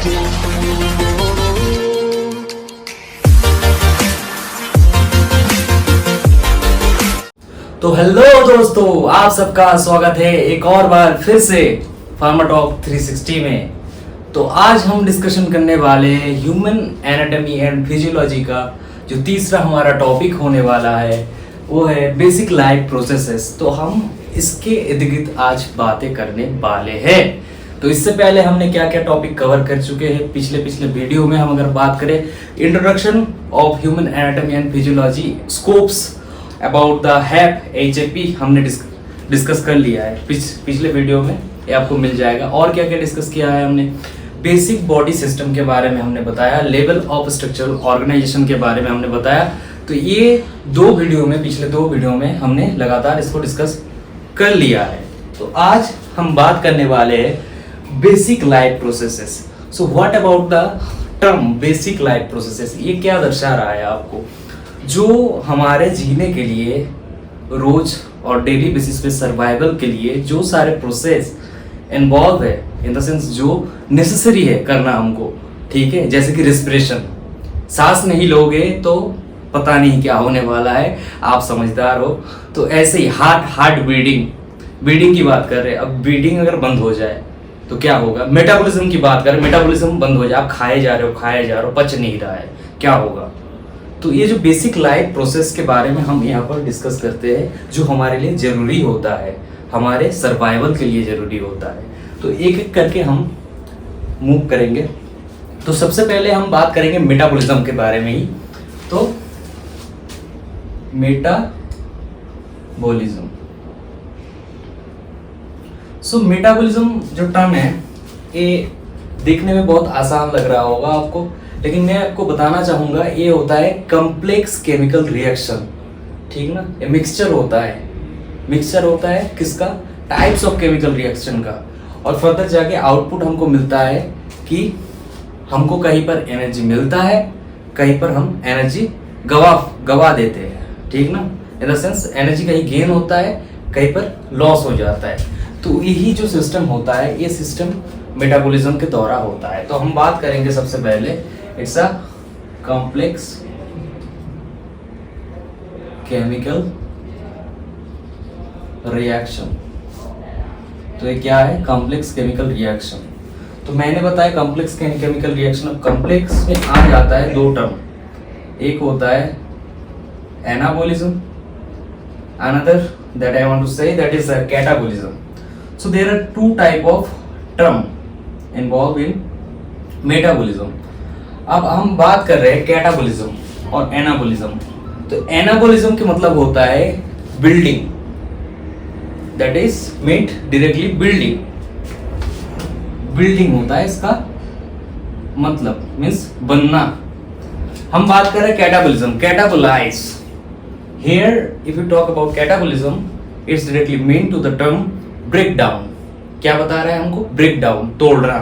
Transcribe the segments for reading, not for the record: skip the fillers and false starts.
तो हेलो दोस्तों, आप सबका स्वागत है एक और बार फिर से फार्मा टॉक 360 में। तो आज हम डिस्कशन करने वाले हैं ह्यूमन एनाटॉमी एंड फिजियोलॉजी का जो तीसरा हमारा टॉपिक होने वाला है वो है बेसिक लाइफ प्रोसेसेस। तो हम इसके इर्द गिर्द आज बातें करने वाले हैं। तो इससे पहले हमने क्या क्या टॉपिक कवर कर चुके हैं पिछले वीडियो में। हम अगर बात करें introduction of human anatomy and physiology, scopes about the HAP HAP हमने डिस्कस कर लिया है पिछले वीडियो में, ये आपको मिल जाएगा। और क्या क्या डिस्कस किया है हमने, बेसिक बॉडी सिस्टम के बारे में हमने बताया, लेवल ऑफ स्ट्रक्चरल ऑर्गेनाइजेशन के बारे में हमने बताया। तो ये पिछले दो वीडियो में हमने लगातार इसको डिस्कस कर लिया है। तो आज हम बात करने वाले हैं basic life processes. So what about the term basic life processes, ये क्या दर्शा रहा है आपको? जो हमारे जीने के लिए रोज और डेली बेसिस पे सर्वाइवल के लिए जो सारे प्रोसेस इन्वॉल्व है, इन द सेंस जो नेसेसरी है करना हमको, ठीक है, जैसे कि रिस्पिरेशन, सांस नहीं लोगे तो पता नहीं क्या होने वाला है, आप समझदार हो। तो ऐसे ही हार्ट बीडिंग की बात कर रहे हैं। अब बीडिंग अगर बंद हो जाए तो क्या होगा? मेटाबॉलिज्म की बात करें, मेटाबॉलिज्म बंद हो जाए, आप खाए जा रहे हो, पच नहीं रहा है, क्या होगा? तो ये जो बेसिक लाइफ प्रोसेस के बारे में हम यहाँ पर डिस्कस करते हैं, जो हमारे लिए जरूरी होता है, हमारे सर्वाइवल के लिए जरूरी होता है। तो एक एक करके हम मूव करेंगे। तो सबसे पहले हम बात करेंगे मेटाबॉलिज्म के बारे में ही। तो मेटाबॉलिज्म, मेटाबॉलिज्म जो टर्म है, ये देखने में बहुत आसान लग रहा होगा आपको, लेकिन मैं आपको बताना चाहूंगा ये होता है कॉम्प्लेक्स केमिकल रिएक्शन, ठीक ना। ये मिक्सचर होता है किसका? टाइप्स ऑफ केमिकल रिएक्शन का। और फर्दर जाके आउटपुट हमको मिलता है कि हमको कहीं पर एनर्जी मिलता है, कहीं पर हम एनर्जी गवा देते हैं, ठीक ना। इन द सेंस एनर्जी कहीं गेन होता है, कहीं पर लॉस हो जाता है। तो यही जो सिस्टम होता है, ये सिस्टम मेटाबॉलिज्म के द्वारा होता है। तो हम बात करेंगे सबसे पहले, it's a complex chemical reaction. तो ये क्या है? Complex chemical reaction. तो मैंने बताया कॉम्प्लेक्स केमिकल रिएक्शन। अब कॉम्प्लेक्स में आ जाता है दो टर्म, एक होता है anabolism, another that I want to say that is catabolism. So there are two type of term involved in metabolism. अब हम बात कर रहे हैं कैटाबोलिज्म और एनाबोलिज्म। तो एनाबोलिज्म के मतलब होता है building, that is meet directly building होता है इसका मतलब, मीन्स बनना। हम बात कर रहे हैं catabolism, कैटाबोलाइज। Here, if you talk about catabolism, it's directly mean to the term breakdown. क्या बता रहा है हमको? breakdown, तोड़ना।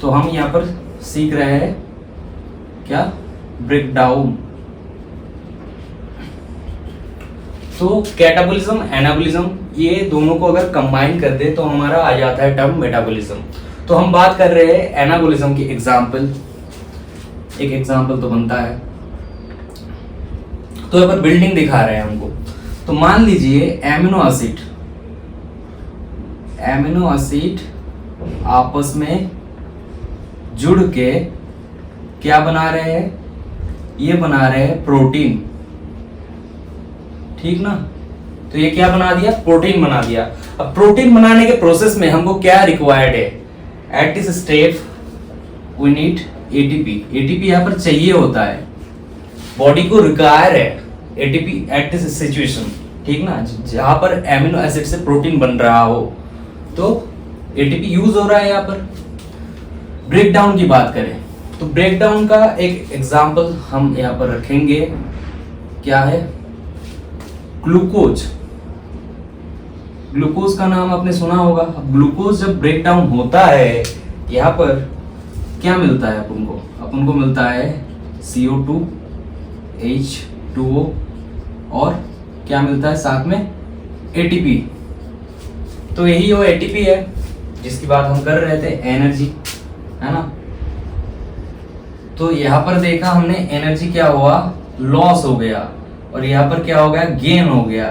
तो हम यहाँ पर सीख रहे हैं क्या? breakdown। तो कैटाबोलिज्म, एनाबोलिज्म, ये दोनों को अगर कंबाइन कर दे तो हमारा आ जाता है टर्म मेटाबोलिज्म। तो हम बात कर रहे हैं एनाबोलिज्म की एग्जाम्पल, एक एग्जाम्पल तो बनता है। तो यहाँ पर बिल्डिंग दिखा रहे हैं हमको। तो मान लीजिए एमिनो एसिड आपस में जुड़ के क्या बना रहे हैं? ये बना रहे हैं प्रोटीन, ठीक ना। तो ये क्या बना दिया? प्रोटीन बना दिया। अब प्रोटीन बनाने के प्रोसेस में हमको क्या रिक्वायर्ड है? At this step we need ATP यहाँ पर चाहिए होता है, बॉडी को रिक्वायर है एटीपी एट दिस सिचुएशन, ठीक ना। जहां पर एमिनो एसिड से प्रोटीन बन रहा हो तो एटीपी यूज हो रहा है। यहाँ पर ब्रेकडाउन की बात करें तो ब्रेकडाउन का एक एग्जांपल हम यहाँ पर रखेंगे, क्या है? ग्लूकोज का नाम आपने सुना होगा। ग्लूकोज जब ब्रेकडाउन होता है, यहाँ पर क्या मिलता है अपन को मिलता है CO2 H2O और क्या मिलता है साथ में? ATP। तो यही वो ATP है जिसकी बात हम कर रहे थे, एनर्जी, है ना। तो यहाँ पर देखा हमने एनर्जी क्या हुआ, लॉस हो गया, और यहाँ पर क्या हो गया, गेन हो गया,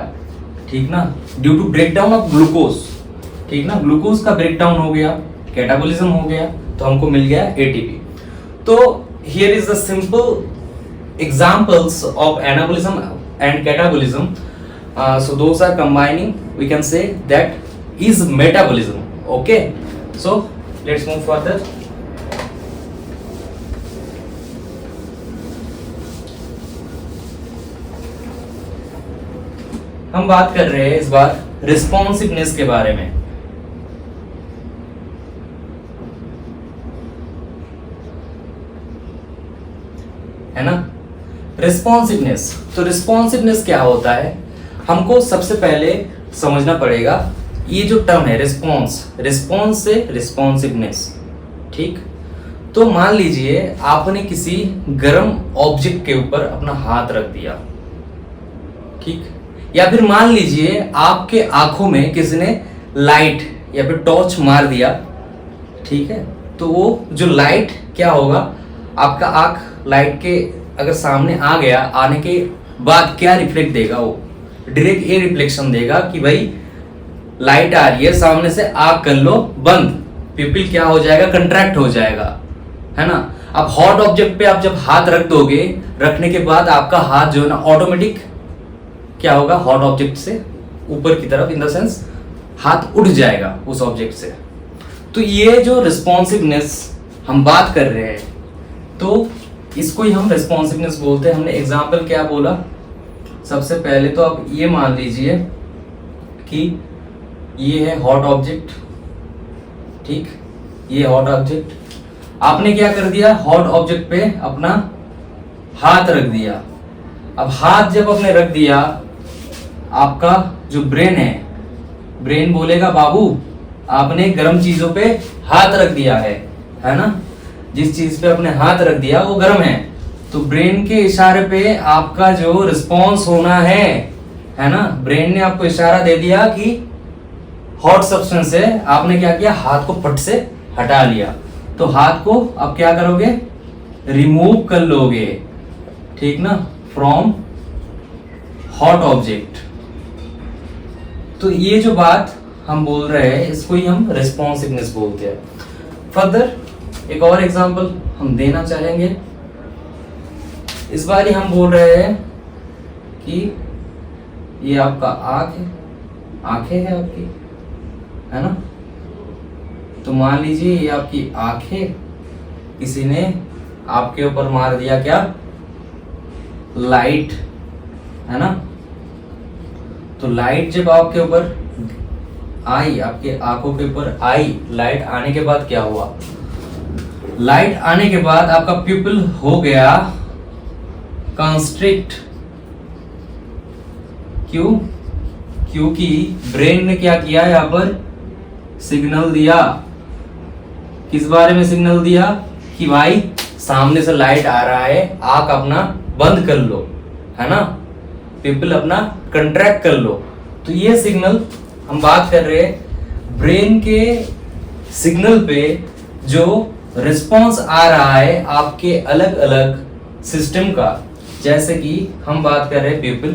ठीक ना, due to breakdown of glucose, ठीक ना, ग्लूकोज का ब्रेकडाउन हो गया, कैटाबॉलिज्म हो गया, तो हमको मिल गया एटीपी। तो here is the simple examples of anabolism and catabolism, so those are combining, we can say that is metabolism. Okay, so let's move further. हम बात कर रहे हैं इस बार रिस्पॉन्सिवनेस के बारे में। है ना, रिस्पॉन्सिवनेस। तो रिस्पॉन्सिवनेस क्या होता है, हमको सबसे पहले समझना पड़ेगा ये जो टर्म है रिस्पॉन्स, रिस्पॉन्स से रिस्पॉन्सिवनेस, ठीक। तो मान लीजिए आपने किसी गर्म ऑब्जेक्ट के ऊपर अपना हाथ रख दिया, ठीक, या फिर मान लीजिए आपके आंखों में किसी ने लाइट या फिर टॉर्च मार दिया, ठीक है, तो वो जो लाइट क्या होगा, आपका आंख लाइट के अगर सामने आ गया, आने के बाद क्या रिफ्लेक्ट देगा, वो डायरेक्ट ये रिफ्लेक्शन देगा कि भाई लाइट आ रही है सामने से, आंख कर लो बंद, पिपिल क्या हो जाएगा, कंट्रैक्ट हो जाएगा, है ना। अब हॉट ऑब्जेक्ट पे आप जब हाथ रख दोगे, रखने के बाद आपका हाथ जो है ना ऑटोमेटिक क्या होगा, हॉट ऑब्जेक्ट से ऊपर की तरफ, इन द सेंस हाथ उठ जाएगा उस ऑब्जेक्ट से। तो ये जो रिस्पॉन्सिवनेस हम बात कर रहे हैं, तो इसको ही हम रिस्पॉन्सिवनेस बोलते हैं। हमने एग्जाम्पल क्या बोला, सबसे पहले तो आप ये मान लीजिए कि ये है हॉट ऑब्जेक्ट, ठीक, ये हॉट ऑब्जेक्ट, आपने क्या कर दिया, हॉट ऑब्जेक्ट पे अपना हाथ रख दिया। अब हाथ जब आपने रख दिया, आपका जो ब्रेन है, ब्रेन बोलेगा बाबू आपने गर्म चीजों पे हाथ रख दिया है ना, जिस चीज पे आपने हाथ रख दिया वो गर्म है, तो ब्रेन के इशारे पे आपका जो रिस्पॉन्स होना है ना, ब्रेन ने आपको इशारा दे दिया कि हॉट सब्सटेंस है, आपने क्या किया, हाथ को फट से हटा लिया, तो हाथ को आप क्या करोगे, रिमूव कर लोगे, ठीक ना, फ्रॉम हॉट ऑब्जेक्ट। तो ये जो बात हम बोल रहे हैं, इसको ही हम रिस्पॉन्सिवनेस बोलते हैं। फर्दर एक और एग्जांपल हम देना चाहेंगे। इस बार ही हम बोल रहे हैं कि ये आपका आंख है, आंखें है आपकी, है ना, तो मान लीजिए ये आपकी आंखें, किसी ने आपके ऊपर मार दिया क्या, लाइट, है ना, तो लाइट जब आपके ऊपर आई, आपके आंखों के ऊपर आई, लाइट आने के बाद क्या हुआ, लाइट आने के बाद आपका प्यूपिल हो गया कंस्ट्रिक्ट, क्यों, क्योंकि ब्रेन ने क्या किया, यहाँ पर सिग्नल दिया, किस बारे में सिग्नल दिया, कि भाई सामने से लाइट आ रहा है, आंख अपना बंद कर लो, है ना, पिपिल अपना कंट्रैक्ट कर लो। तो ये सिग्नल हम बात कर रहे हैं ब्रेन के सिग्नल पे जो रिस्पॉन्स आ रहा है आपके अलग अलग सिस्टम का, जैसे कि हम बात कर रहे हैं पिपिल,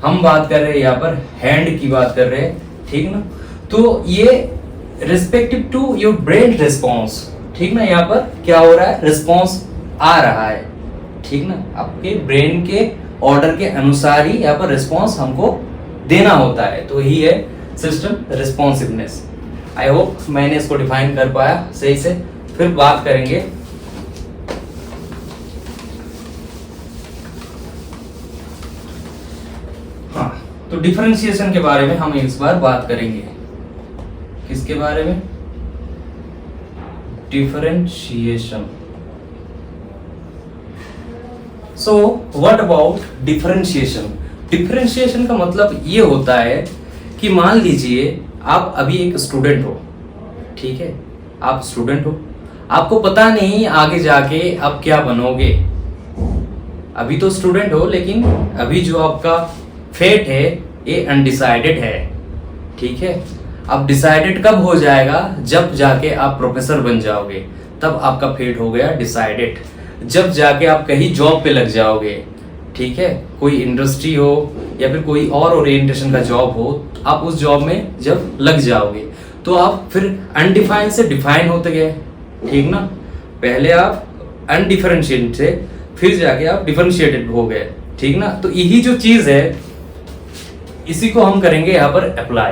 हम बात कर रहे हैं यहाँ पर हैंड की बात कर रहे हैं, ठीक ना, तो ये respective to your brain response, ठीक ना, यहाँ पर क्या हो रहा है, रिस्पॉन्स आ रहा है, ठीक ना, आपके ब्रेन के ऑर्डर के अनुसार ही यहाँ पर रिस्पॉन्स हमको देना होता है, तो ही है सिस्टम रिस्पॉन्सिवनेस। आई होप मैंने इसको डिफाइन कर पाया सही से। फिर बात करेंगे हाँ, तो डिफरेंशिएशन के बारे में हम इस बार बात करेंगे। किसके बारे में, differentiation. So what about differentiation. Differentiation का मतलब ये होता है कि मान लीजिए आप अभी एक स्टूडेंट हो, ठीक है, आप स्टूडेंट हो, आपको पता नहीं आगे जाके आप क्या बनोगे, अभी तो स्टूडेंट हो, लेकिन अभी जो आपका फेट है ये अनडिसाइडेड है, ठीक है। अब डिसाइडेड कब हो जाएगा, जब जाके आप प्रोफेसर बन जाओगे, तब आपका फेट हो गया डिसाइडेड। जब जाके आप कहीं जॉब पे लग जाओगे, ठीक है, कोई इंडस्ट्री हो या फिर कोई और ओरिएंटेशन का जॉब हो, आप उस जॉब में जब लग जाओगे तो आप फिर अनडिफाइंड से डिफाइन होते गए, ठीक ना। पहले आप अनडिफरेंशिएटेड थे, फिर जाके आप डिफरेंशिएटेड हो गए, ठीक ना। तो यही जो चीज है इसी को हम करेंगे यहां पर अप्लाई,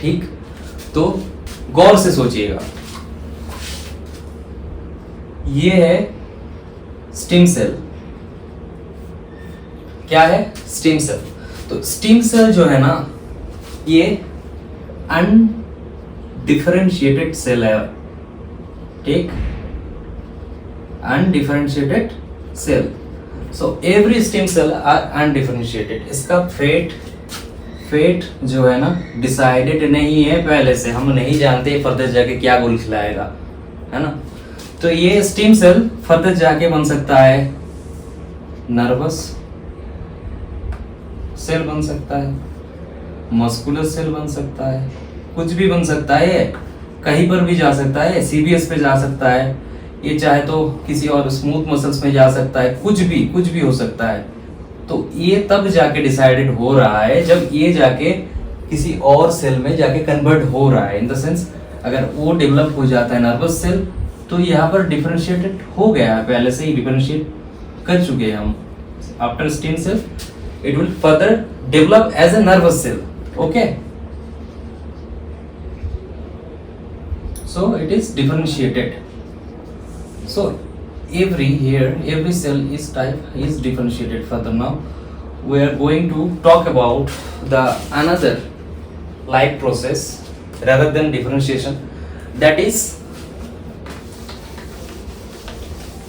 ठीक। तो गौर से सोचिएगा, ये है स्टेम सेल। क्या है? Stem cell. तो स्टेम सेल जो है ना, ये अनडिफरेंशिएटेड सेल है, ठीक, undifferentiated cell. So every stem cell are undifferentiated. इसका फेट जो है ना डिसाइडेड नहीं है पहले से, हम नहीं जानते फर्दर जाके क्या गोल खिलाएगा, है ना। तो ये स्टेम सेल फर्दर जाके बन सकता है नर्वस सेल बन सकता है, मस्कुलर सेल बन सकता है, कुछ भी बन सकता है, कहीं पर भी जा सकता है, सीबीएस पे जा सकता है, ये चाहे तो किसी और स्मूथ मसल्स में जा सकता है, कुछ भी हो सकता है। तो ये तब जाके डिसाइडेड हो रहा है जब ये जाके किसी और सेल में जाके कन्वर्ट हो रहा है। इन द सेंस अगर वो डेवलप हो जाता है नर्वस सेल, तो यहाँ पर डिफरेंशिएटेड हो गया है, पहले से ही डिफरेंशिएट कर चुके हैं हम। After stem cell it will further develop as a nervous cell, okay, so it is differentiated. So every cell is differentiated. Further now we are going to talk about the another like process rather than differentiation, that is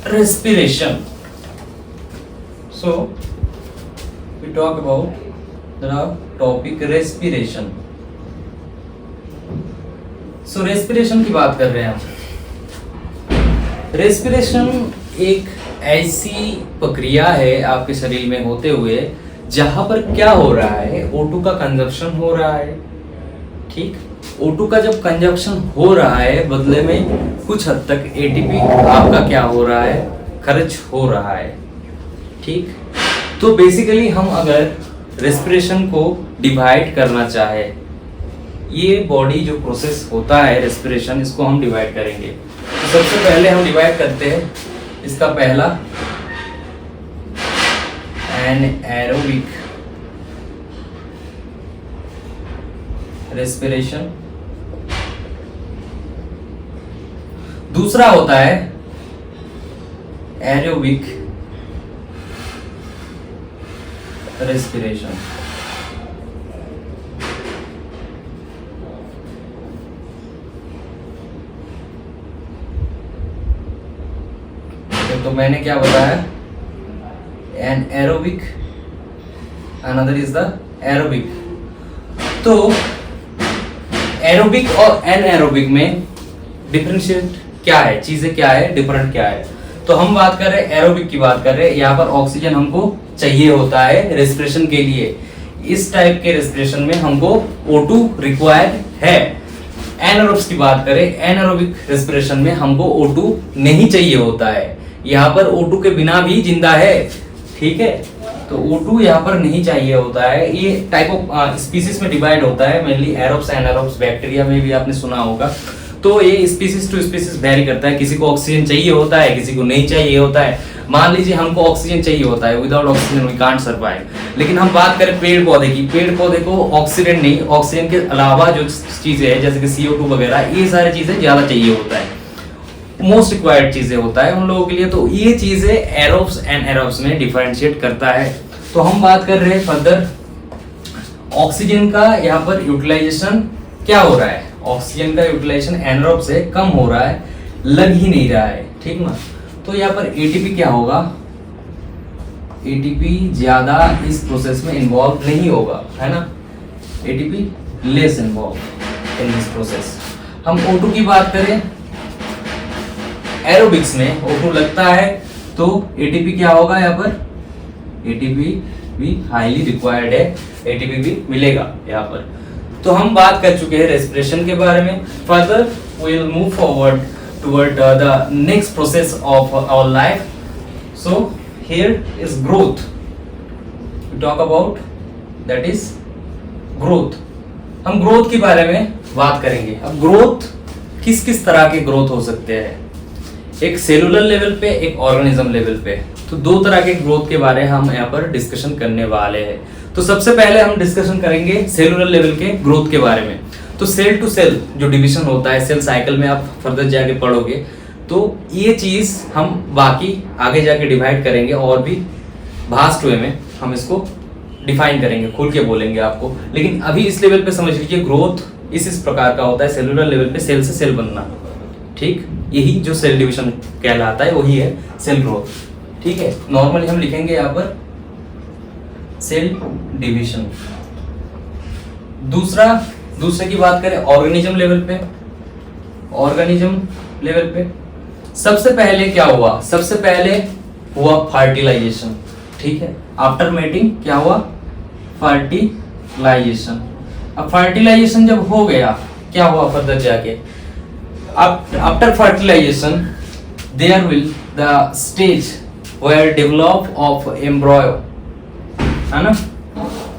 respiration. So we talk about the topic respiration. So respiration की बात कर रहे हैं हम। Respiration एक ऐसी प्रक्रिया है आपके शरीर में होते हुए जहां पर क्या हो रहा है, O2 का कंजप्शन हो रहा है, ठीक। O2 का जब कंजप्शन हो रहा है, बदले में कुछ हद तक ATP आपका क्या हो रहा है, खर्च हो रहा है, ठीक। तो बेसिकली हम अगर रेस्पिरेशन को डिवाइड करना चाहे, ये बॉडी जो प्रोसेस होता है रेस्पिरेशन, इसको हम डिवाइड करेंगे। तो सबसे पहले हम डिवाइड करते हैं इसका पहला एनाएरोबिक रेस्पिरेशन, दूसरा होता है एरोबिक रेस्पिरेशन। तो मैंने क्या बताया, anaerobic, another is the aerobic. तो एरोबिक और एन एरोबिक में डिफरेंशिएट क्या है, चीजें क्या है, डिफरेंट क्या है। तो हम बात कर रहे हैं एरोबिक की बात कर रहे हैं, यहाँ पर ऑक्सीजन हमको चाहिए होता है रेस्पिरेशन के लिए। इस टाइप के रेस्पिरेशन में हमको O2 रिक्वायर्ड है। एनारोब्स की बात करें, एनारोबिक रेस्पिरेशन में हमको O2 नहीं चाहिए होता है। यहाँ पर O2 के बिना भी जिंदा है, ठीक है। तो O2 यहाँ पर नहीं चाहिए होता है। ये टाइप ऑफ स्पीसीज में डिवाइड होता है, मेनली एरोब्स एनारोब्स। बैक्टीरिया में भी आपने सुना होगा। तो ये स्पीसीज टू स्पीसीज वेरी करता है, किसी को ऑक्सीजन चाहिए होता है, किसी को नहीं चाहिए होता है। मान लीजिए हमको ऑक्सीजन चाहिए होता है, without oxygen we can't survive. लेकिन हम बात करें पेड़ पौधे की, पेड़ पौधे को ऑक्सीजन नहीं, ऑक्सीजन के अलावा जो चीजें हैं जैसे कि CO2 वगैरह, ये सारी चीजें ज्यादा चाहिए होता है, मोस्ट रिक्वायर्ड चीजें होता है उन लोगों के लिए। तो ये चीजें एरोब्स एंड एरोब्स में डिफरेंशिएट करता है। तो हम बात कर रहे हैं फर्दर ऑक्सीजन का यहाँ पर यूटिलाइजेशन क्या हो रहा है। ऑक्सीजन का यूटिलाइजेशन एनारोब से कम हो रहा है, लग ही नहीं रहा है, ठीक ना। तो यहाँ पर एटीपी क्या होगा, एटीपी ज्यादा इस प्रोसेस में इन्वॉल्व नहीं होगा, है ना। ATP less involve in this process. हम O2 की बात करें, एरोबिक्स में O2 लगता है तो एटीपी क्या होगा, यहाँ पर एटीपी भी हाईली रिक्वायर्ड है, एटीपी भी मिलेगा यहाँ पर। तो हम बात कर चुके हैं रेस्पिरेशन के बारे में। Further we will move forward toward the next process of our life. So here is growth. We talk about that is growth. हम ग्रोथ के बारे में बात करेंगे. अब ग्रोथ किस किस तरह के ग्रोथ हो सकते हैं, एक सेलुलर लेवल पे, एक ऑर्गेनिज्म लेवल पे. तो दो तरह के ग्रोथ के बारे में हम यहाँ पर डिस्कशन करने वाले हैं. तो सबसे पहले हम डिस्कशन करेंगे सेलुलर लेवल के ग्रोथ के बारे में. तो सेल टू सेल जो डिवीजन होता है, सेल साइकिल में आप फर्दर जाके पढ़ोगे, तो ये चीज हम बाकी आगे जाके डिवाइड करेंगे और भी भास्ट वे में हम इसको डिफाइन करेंगे, खुल के बोलेंगे आपको. लेकिन अभी इस लेवल पे समझ लीजिए ग्रोथ इस प्रकार का होता है. सेलुलर लेवल पे सेल से सेल बनना, ठीक, यही जो सेल डिवीजन कहलाता है वही है सेल ग्रोथ. ठीक है, नॉर्मली हम लिखेंगे यहाँ पर सेल डिवीजन. दूसरे की बात करें ऑर्गेनिज्म लेवल पे. ऑर्गेनिज्म लेवल पे सबसे पहले क्या हुआ, सबसे पहले हुआ फर्टिलाइजेशन. ठीक है, आफ्टर मेटिंग क्या हुआ, फर्टिलाइजेशन. अब फर्टिलाइजेशन जब हो गया, क्या हुआ फर्दर जाके, after fertilisation there will the stage where develop of embryo, है ना.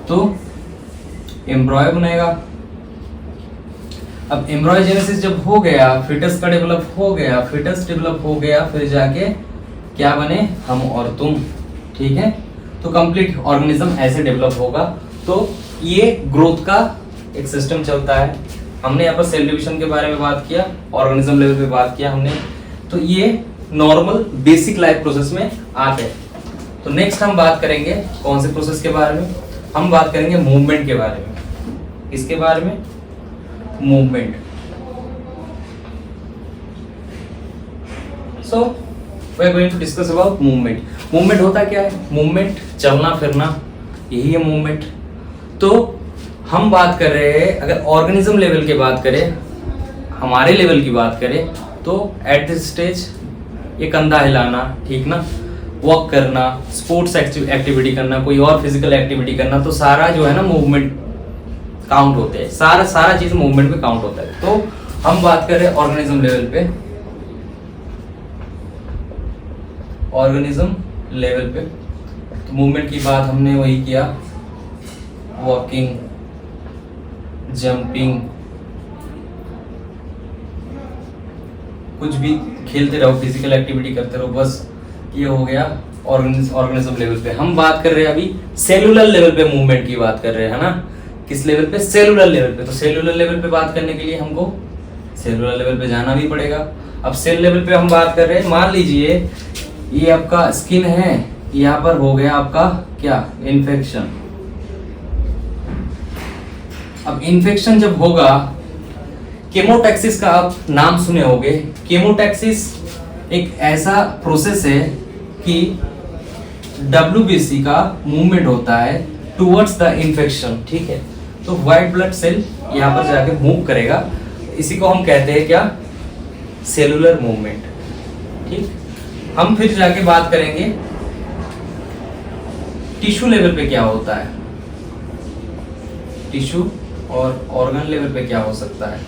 तो एम्ब्रॉयो बनेगा. अब एम्ब्रॉयोजेनेसिस जब हो गया, फिटस का डेवलप हो गया, फिटस डेवलप हो गया, फिर जाके क्या बने, हम और तुम. ठीक है, तो कंप्लीट ऑर्गेनिज्म ऐसे डेवलप होगा. तो ये ग्रोथ का एक सिस्टम चलता है. हमने यहाँ पर सेल डिवीजन के बारे में बात किया, ऑर्गेनिज्म लेवल पे बात किया हमने. तो ये नॉर्मल बेसिक लाइफ प्रोसेस में आते हैं. तो नेक्स्ट हम बात करेंगे कौन से प्रोसेस के बारे में, हम बात करेंगे मूवमेंट के बारे में. इसके बारे में movement. So we are going to discuss about movement. Movement होता क्या है, मूवमेंट चलना फिरना, यही है मूवमेंट. तो हम बात कर रहे हैं, अगर ऑर्गेनिज्म लेवल की बात करें, हमारे लेवल की बात करें, तो एट दिस स्टेज ये कंधा हिलाना, ठीक ना, वॉक करना, स्पोर्ट्स एक्टिविटी करना, कोई और फिजिकल एक्टिविटी करना, तो सारा जो है ना मूवमेंट काउंट होते हैं. सारा चीज मूवमेंट में काउंट होता है. तो हम बात कर रहे हैं ऑर्गेनिज्म लेवल पे. ऑर्गेनिज्म लेवल पे तो मूवमेंट की बात हमने वही किया, वॉकिंग, जंपिंग, कुछ भी खेलते रहो, फिजिकल एक्टिविटी करते रहो, बस ये हो गया ऑर्गेनिज्म लेवल पे. हम बात कर रहे हैं अभी सेलुलर लेवल पे मूवमेंट की बात कर रहे हैं, है ना. किस लेवल पे, सेलुलर लेवल पे. तो सेलुलर लेवल पे बात करने के लिए हमको सेलुलर लेवल पे जाना भी पड़ेगा. अब सेल लेवल पे हम बात कर रहे हैं, मान लीजिए ये आपका स्किन है, यहाँ पर हो गया आपका क्या, इन्फेक्शन. अब इन्फेक्शन जब होगा, केमोटैक्सिस का आप नाम सुने होंगे. केमोटैक्सिस एक ऐसा प्रोसेस है कि WBC का मूवमेंट होता है टुवर्ड्स द इन्फेक्शन. ठीक है, तो व्हाइट ब्लड सेल यहाँ पर जाके मूव करेगा, इसी को हम कहते हैं क्या, सेलुलर मूवमेंट. ठीक, हम फिर जाके बात करेंगे टिश्यू लेवल पे क्या होता है, टिश्यू और ऑर्गन लेवल पे क्या हो सकता है.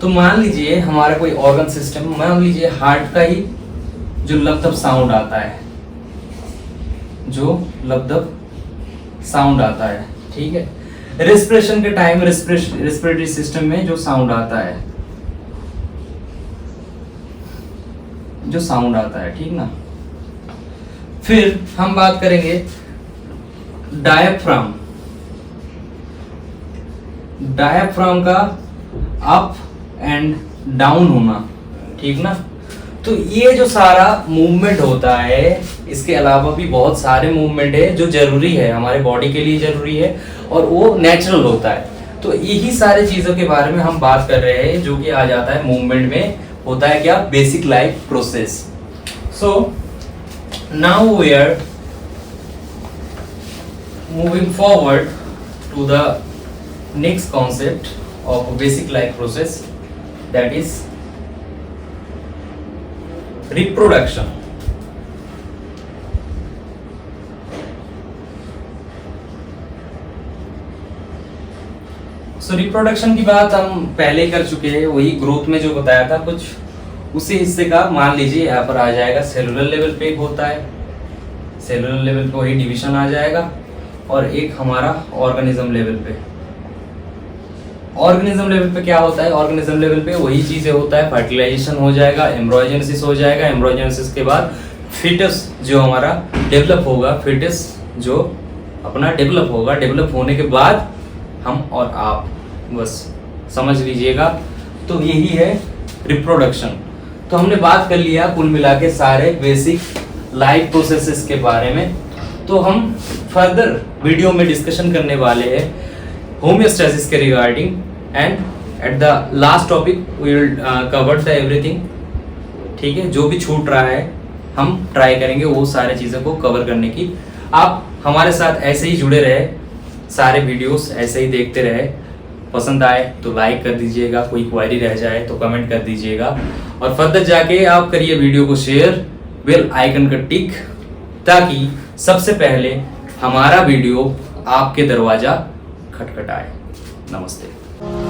तो मान लीजिए हमारा कोई ऑर्गन सिस्टम, मान लीजिए हार्ट का ही जो लबदब साउंड आता है, जो लबदब साउंड आता है, ठीक है, रेस्पिरेशन के टाइम रेस्पिरेटरी सिस्टम में जो साउंड आता है, जो साउंड आता है, ठीक ना. फिर हम बात करेंगे डायफ्राम. डायफ्राम का अप एंड डाउन होना, ठीक ना. तो ये जो सारा मूवमेंट होता है, इसके अलावा भी बहुत सारे मूवमेंट है जो जरूरी है, हमारे बॉडी के लिए जरूरी है और वो नेचुरल होता है. तो यही सारे चीजों के बारे में हम बात कर रहे हैं, जो कि आ जाता है मूवमेंट में, होता है क्या, basic life process. So now we are moving forward to the next concept of basic life process, that is reproduction. सो रिप्रोडक्शन की बात हम पहले ही कर चुके हैं, वही ग्रोथ में जो बताया था कुछ उसी हिस्से का मान लीजिए यहाँ पर आ जाएगा सेलुलर लेवल पे एक होता है, सेलुलर लेवल पे वही डिवीजन आ जाएगा, और एक हमारा ऑर्गेनिज्म लेवल पे। ऑर्गेनिज्म लेवल पे क्या होता है, ऑर्गेनिज्म लेवल पे वही चीजें होता है, फर्टिलाइजेशन हो जाएगा, एम्ब्रियोजेनेसिस हो जाएगा, एम्ब्रियोजेनेसिस के बाद फीटस जो हमारा डेवलप होगा, फीटस जो अपना डेवलप होगा, डेवलप होने के बाद हम और आप, बस समझ लीजिएगा। तो यही है रिप्रोडक्शन। तो हमने बात कर लिया कुल मिला के सारे बेसिक लाइफ प्रोसेसेस के बारे में। तो हम फर्दर वीडियो में डिस्कशन करने वाले हैं होमियोस्टेसिस के regarding, and at the last topic we will cover the everything. ठीक है, जो भी छूट रहा है हम ट्राई करेंगे वो सारे चीज़ों को कवर करने की। आप हमारे साथ ऐसे ही जुड़े रहे, सारे वीडियोस ऐसे ही देखते रहे। पसंद आए तो लाइक कर दीजिएगा, कोई क्वेरी रह जाए तो कमेंट कर दीजिएगा, और फर्दर जाके आप करिए वीडियो को शेयर, बेल आइकन का टिक, ताकि सबसे पहले हमारा वीडियो आपके दरवाजा खटखटाए। नमस्ते।